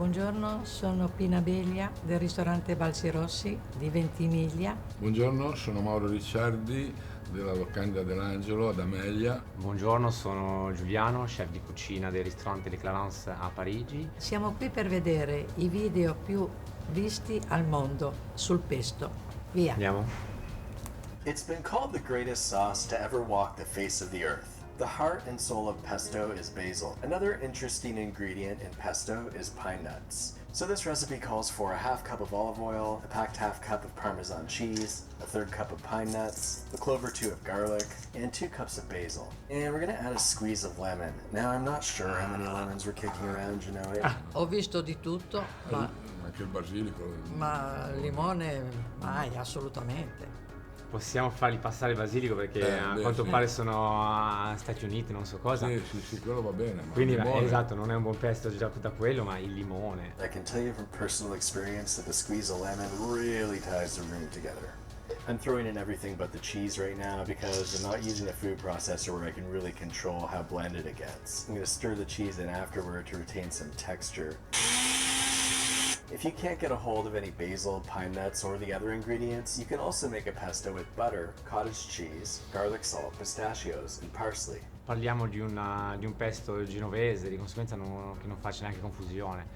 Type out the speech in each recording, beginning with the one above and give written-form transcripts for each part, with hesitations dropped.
Buongiorno, sono Pina Belia del ristorante Balsi Rossi di Ventimiglia. Buongiorno, sono Mauro Ricciardi della Locanda dell'Angelo ad Amelia. Buongiorno, sono Giuliano, chef di cucina del ristorante Le Clarence a Parigi. Siamo qui per vedere i video più visti al mondo sul pesto. Via! Andiamo? It's been called the greatest sauce to ever walk the face of the earth. The heart and soul of pesto is basil. Another interesting ingredient in pesto is pine nuts. So this recipe calls for a half cup of olive oil, a packed half cup of Parmesan cheese, a third cup of pine nuts, a clove or two of garlic, and 2 cups of basil. And we're gonna add a squeeze of lemon. Now I'm not sure how many lemons we're kicking around, you know. Ho visto di tutto, Anche il basilico. ma limone mai, assolutamente. Possiamo fargli passare il basilico perché a beh, quanto sì. pare sono Stati Uniti, non so cosa. Sì, quello va bene. Ma Quindi il limone- esatto, non è un buon pesto già da quello, ma il limone. I can tell you from personal experience that the squeeze of lemon really ties the room together. I'm throwing in everything but the cheese right now because I'm not using a food processor where I can really control how blended it gets. I'm going to stir the cheese in afterward to retain some texture. If you can't get a hold of any basil, pine nuts, or the other ingredients, you can also make a pesto with butter, cottage cheese, garlic salt, pistachios, and parsley. Parliamo di un pesto genovese, di conseguenza che non faccia neanche confusione.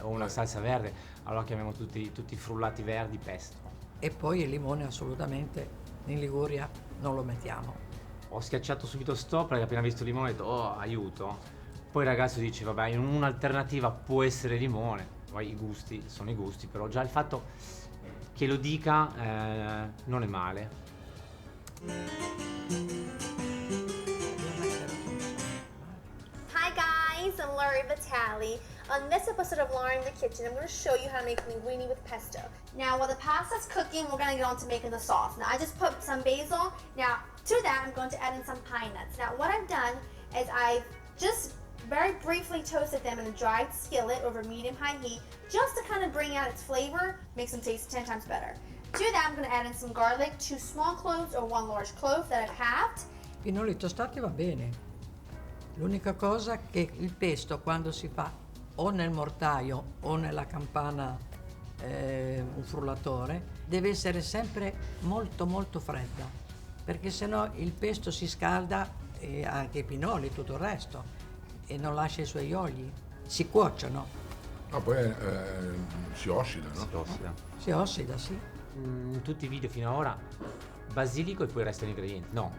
O una salsa verde, allora chiamiamo tutti i frullati verdi pesto. E poi il limone assolutamente in Liguria non lo mettiamo. Ho schiacciato subito stop perché appena visto il limone ho detto oh aiuto. Poi il ragazzo dice vabbè un'alternativa può essere limone. Poi i gusti sono i gusti, però già il fatto che lo dica non è male. Hi guys, I'm Laurie Vitale. On this episode of Laurie in the Kitchen, I'm going to show you how to make linguine with pesto. Now, while the pasta's cooking, we're going to get on to making the sauce. Now, I just put some basil. Now, to that, I'm going to add in some pine nuts. Now, what I've done is I've just very briefly toasted them in a dried skillet over medium-high heat, just to kind of bring out its flavor, makes them taste 10 times better. To that, I'm going to add in some garlic, 2 small cloves or 1 large clove that I've halved. Pinoli tostati va bene. L'unica cosa che il pesto quando si fa o nel mortaio o nella campana, un frullatore, deve essere sempre molto molto fredda, perché sennò il pesto si scalda e anche i pinoli, tutto il resto, e non lascia i suoi oli, si cuociono, Ah, poi si ossida, no? Tossida. si ossida, sì. In tutti i video fino ad ora basilico e poi restano gli ingredienti. No,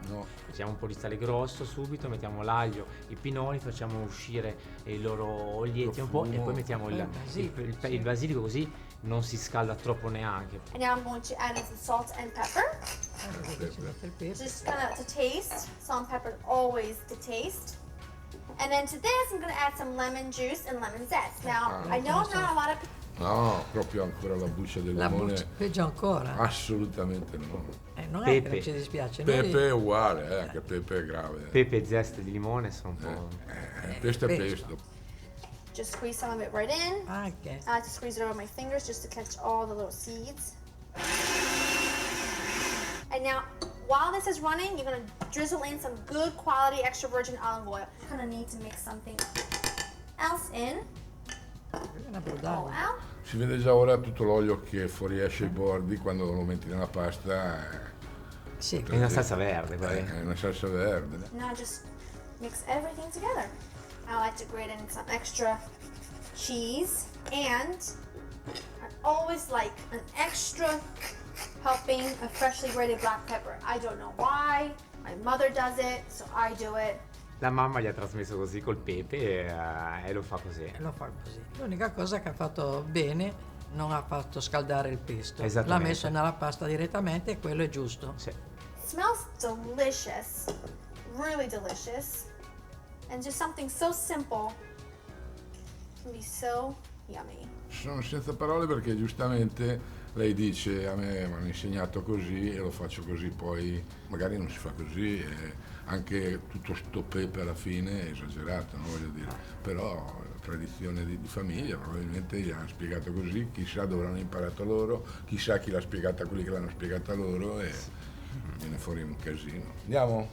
mettiamo un po' di sale grosso subito, mettiamo l'aglio, i pinoli, facciamo uscire i loro olietti un po' e poi mettiamo il basilico così non si scalda troppo neanche. And now I'm going to add in some salt and pepper. Il pepe. Just kind of to taste. Salt and pepper always to taste. And then to this, I'm going to add some lemon juice and lemon zest. Now, I know not a lot of No, proprio ancora la buccia del La limone. buccia, peggio ancora. Assolutamente no. Non è che Pepe. non ci dispiace. Pepe è uguale, anche pepe è grave. Pepe e zeste di limone sono un po'. Pesto è pesto. pesto. just squeeze some of it right in. Anche. I like to squeeze it over my fingers just to catch all the little seeds. And now, while this is running, you're gonna drizzle in some good quality extra virgin olive oil. Kind of need to mix something else in. Una Oh, brodaglia. wow. Si vede già ora tutto l'olio che fuoriesce ai bordi quando lo metti nella pasta. Sì, È una salsa verde, poi. È una salsa verde. Now just mix everything together. I like to grate in some extra cheese, and I always like an extra helping of freshly grated black pepper. I don't know why. My mother does it, so I do it. La mamma gli ha trasmesso così col pepe e lo fa così. lo fa così. L'unica cosa che ha fatto bene, non ha fatto scaldare il pesto. L'ha Esattamente. messo nella pasta direttamente e quello è giusto. Sì. Smells delicious, really delicious, and just something so simple can be so yummy. Sono senza parole perché giustamente lei dice a me mi hanno insegnato così e lo faccio così, poi magari non si fa così e anche tutto sto pepe alla fine è esagerato, no? Voglio dire, però la tradizione di famiglia probabilmente gli hanno spiegato così, chissà dove l'hanno imparato loro, chissà chi l'ha spiegata a quelli che l'hanno spiegata loro e viene fuori un casino. Andiamo?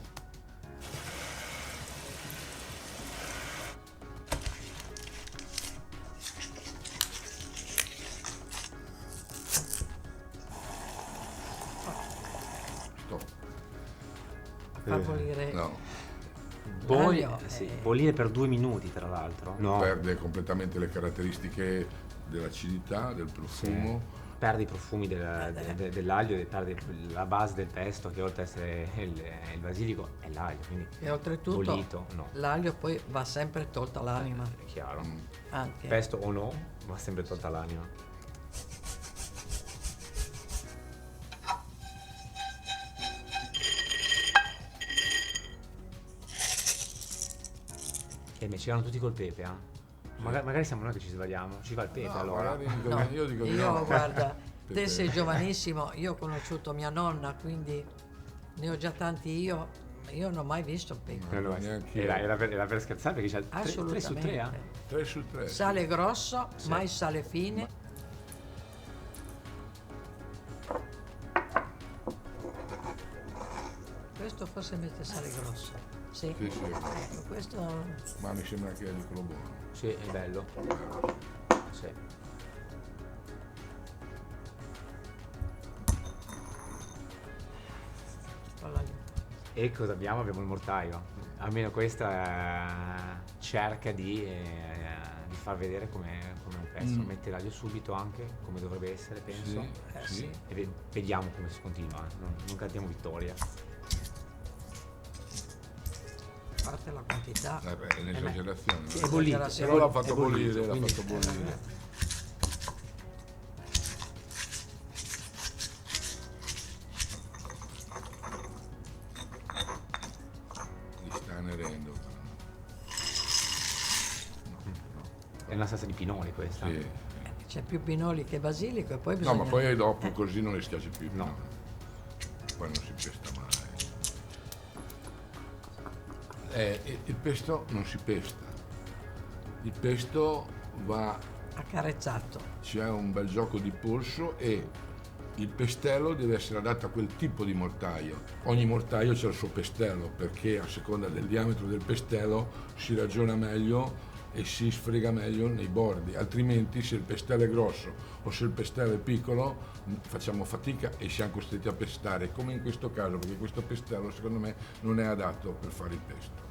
far bollire. No, L'aglio Sì, è- bollire per 2 minuti tra l'altro. No, perde completamente le caratteristiche dell'acidità, del profumo. perde i profumi dell'aglio e perde la base del pesto, che oltre ad essere il basilico è l'aglio, quindi E oltretutto bollito no, l'aglio poi va sempre tolta l'anima. è chiaro. Anche. Pesto o no, va sempre tolta l'anima. E mi ci vanno tutti col pepe, magari siamo noi che ci sbagliamo, ci va il pepe No, allora. magari io dico di Io no. guarda, te Pepe. sei giovanissimo, io ho conosciuto mia nonna, quindi ne ho già tanti io non ho mai visto il pepe. Allora, neanche era, io. era per scherzare perché c'è il 3 su 3, Assolutamente. 3 su 3. Sale grosso, mai sale fine. Questo forse mette sale grosso. Sì. Sì, sì. Ecco, questo Ma mi sembra che è di quello buono. Sì, è bello. Sì. con l'aglio. E cosa abbiamo? Abbiamo il mortaio. Almeno questa cerca di far vedere come un pesto. Mette l'aglio subito anche, come dovrebbe essere, penso. Sì, sì. E vediamo come si continua. Non cantiamo vittoria. A parte la quantità. È un'esagerazione. Sì, no? è bollito. Però l'ha fatto è bollito, bollire, l'ha quindi- fatto bollire. Li sta annerendo. È una salsa di pinoli questa. Sì. C'è più pinoli che basilico e poi No, bisogna... ma poi dopo così non li schiacci più. No. Poi non si pesta mai. Il pesto non si pesta. Il pesto va, accarezzato. c'è un bel gioco di polso e il pestello deve essere adatto a quel tipo di mortaio. Ogni mortaio c'ha il suo pestello perché a seconda del diametro del pestello si ragiona meglio e si sfrega meglio nei bordi, altrimenti se il pestello è grosso o se il pestello è piccolo facciamo fatica e siamo costretti a pestare, come in questo caso, perché questo pestello secondo me non è adatto per fare il pesto.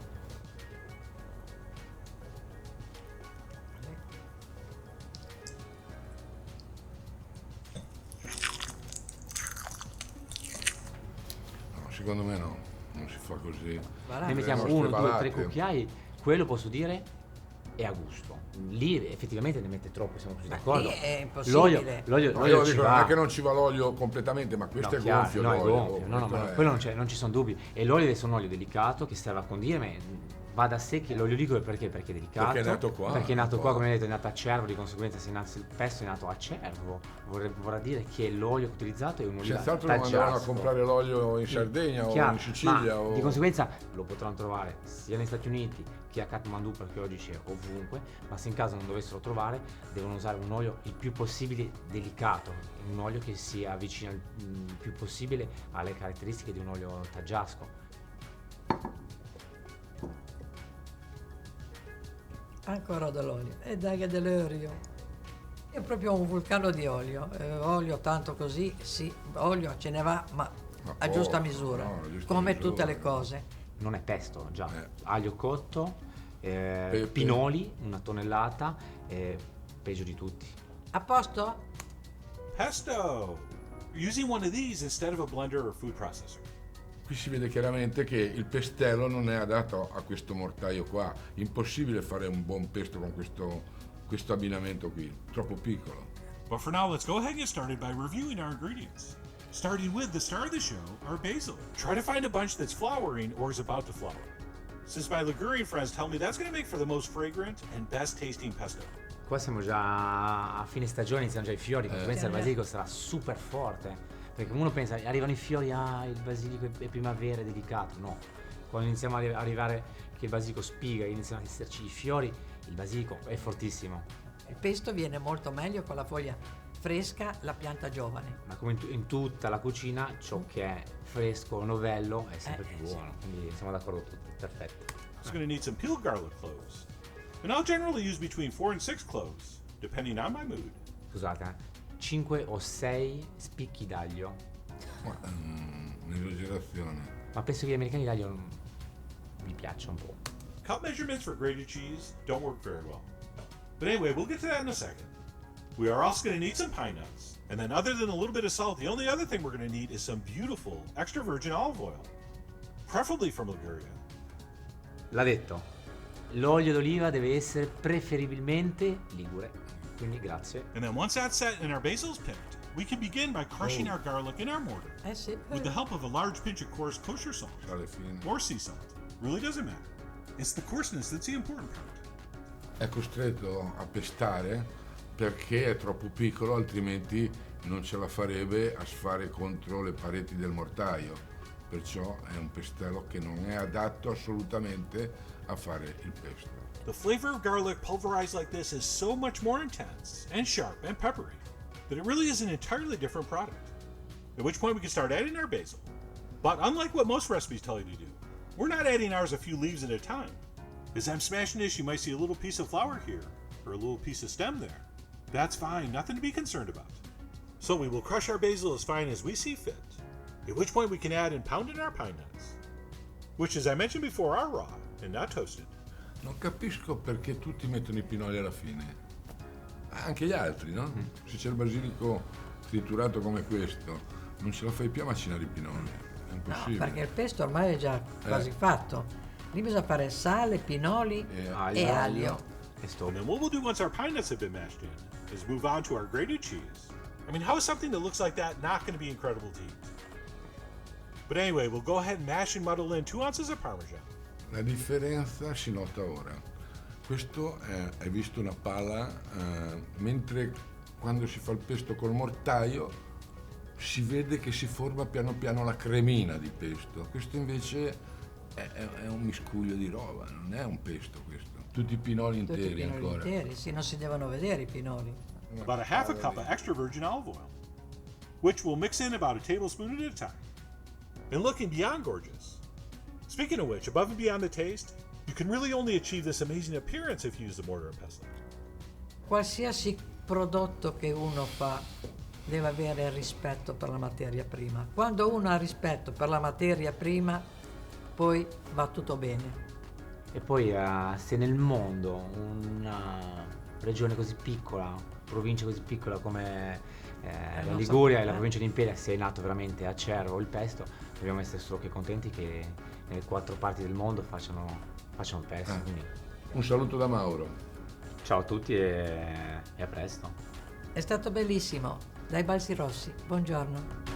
No, secondo me no, non si fa così. Guarda, Ne mettiamo nostre 1, 2, 3 palate. cucchiai, quello posso dire è a gusto. Lì effettivamente ne mette troppo, siamo così d'accordo. lì è impossibile. L'olio No, io ci dico, va. non è che non ci va l'olio completamente, ma questo No, è chiaro, gonfio no, è d'olio. gonfio, no, questo ma è- quello non ci sono dubbi. E l'olio deve essere un olio delicato che serve a condire, va da sé che l'olio dico perché è delicato. Perché è nato qua, Perché è nato un qua, po'. come vedete, è nato a Cervo, di conseguenza se il pesto è nato a Cervo, vorrà dire che l'olio utilizzato è un olio Senz'altro non andavano a comprare l'olio in Sardegna o Chiaro, in Sicilia. ma o... di conseguenza lo potranno trovare sia negli Stati Uniti che a Kathmandu, perché oggi c'è ovunque, ma se in caso non dovessero trovare devono usare un olio il più possibile delicato, un olio che si avvicina il più possibile alle caratteristiche di un olio taggiasco. Ancora dell'olio. E dai che dell'olio. È proprio un vulcano di olio. Olio tanto così, sì, olio ce ne va, ma Ma a poco, giusta misura. no, a giusta come misura. tutte le cose. Non è pesto, già. Eh. Aglio cotto, Pepe. pinoli, 1 tonnellata, peggio di tutti. A posto? Pesto! Using one of these instead of a blender or food processor. Qui si vede chiaramente che il pestello non è adatto a questo mortaio qua. Impossibile fare un buon pesto con questo abbinamento qui, troppo piccolo. But for now, let's go ahead and get started by reviewing our ingredients. Starting with the star of the show, our basil. Try to find a bunch that's flowering or is about to flower, since my Ligurian friends tell me that's going to make for the most fragrant and best tasting pesto. Qua siamo già a fine stagione, iniziano già i fiori, di conseguenza il basilico sarà super forte. Perché uno pensa, arrivano i fiori, il basilico è primavera, è delicato. No, quando iniziamo a arrivare che il basilico spiga, iniziano ad esserci i fiori, il basilico è fortissimo. Il pesto viene molto meglio con la foglia fresca, la pianta giovane. Ma come in tutta la cucina, ciò che è fresco, novello, è sempre più sì. buono. Quindi siamo d'accordo tutti, perfetto. It's going to need some peeled garlic cloves. And I'll generally use between 4 and 6 cloves, depending on my mood. Scusate, 5 o 6 spicchi d'aglio. Un'esagerazione. ma penso che gli americani l'aglio gli piaccia un po'. Cup measurements for grated cheese don't work very well. But anyway, we'll get to that in a second. We are also going to need some pine nuts. And then other than a little bit of salt, the only other thing we're going to need is some beautiful extra virgin olive oil. Preferably from Liguria. L'ha detto. L'olio d'oliva deve essere preferibilmente ligure. Quindi grazie. And then once that's set and our basil's picked, we can begin by crushing our garlic in our mortar. Sì. With the help of a large pinch of coarse kosher salt. Sale fine. Or sea salt. Really doesn't matter. It's the coarseness that's the important part. È costretto a pestare perché è troppo piccolo, altrimenti non ce la farebbe a sfare contro le pareti del mortaio. Perciò è un pestello che non è adatto assolutamente a fare il pesto. The flavor of garlic pulverized like this is so much more intense and sharp and peppery that it really is an entirely different product. At which point we can start adding our basil. But unlike what most recipes tell you to do, we're not adding ours a few leaves at a time. As I'm smashing this, you might see a little piece of flower here, or a little piece of stem there. That's fine, nothing to be concerned about. So we will crush our basil as fine as we see fit, at which point we can add and pound in our pine nuts, which as I mentioned before are raw and not toasted. Non capisco perché tutti mettono i pinoli alla fine. Anche gli altri, no? Se c'è il basilico triturato come questo, non ce la fai più a macinare i pinoli. È No, impossibile. perché il pesto ormai è già quasi fatto. Lì bisogna fare sale, pinoli e aglio. E stop. And then what we'll do once our pine nuts have been mashed in is move on to our grated cheese. I mean, how is something that looks like that not going to be incredible to eat? But anyway, we'll go ahead and mash and muddle in 2 ounces of Parmesan. La differenza si nota ora. Questo è visto una pala, mentre quando si fa il pesto col mortaio si vede che si forma piano piano la cremina di pesto. Questo invece è un miscuglio di roba, non è un pesto questo. Tutti i pinoli Tutti i interi pinoli ancora. interi, sì, non si devono vedere i pinoli. About a half a cup of extra virgin olive oil, which we'll mix in about a tablespoon at a time. And looking beyond gorgeous. Speaking of which, above and beyond the taste, you can really only achieve this amazing appearance if you use the mortar and pestle. Qualsiasi prodotto che uno fa deve avere rispetto per la materia prima. Quando uno ha rispetto per la materia prima, poi va tutto bene. E poi se nel mondo una regione così piccola, provincia così piccola come la Liguria e la provincia di Imperia, se è nato veramente a Cervo il pesto, dobbiamo essere solo che contenti che nelle 4 parti del mondo facciano il pesto. Quindi, Un saluto da Mauro. ciao a tutti e a presto. È stato bellissimo. Dai Balsi Rossi, buongiorno.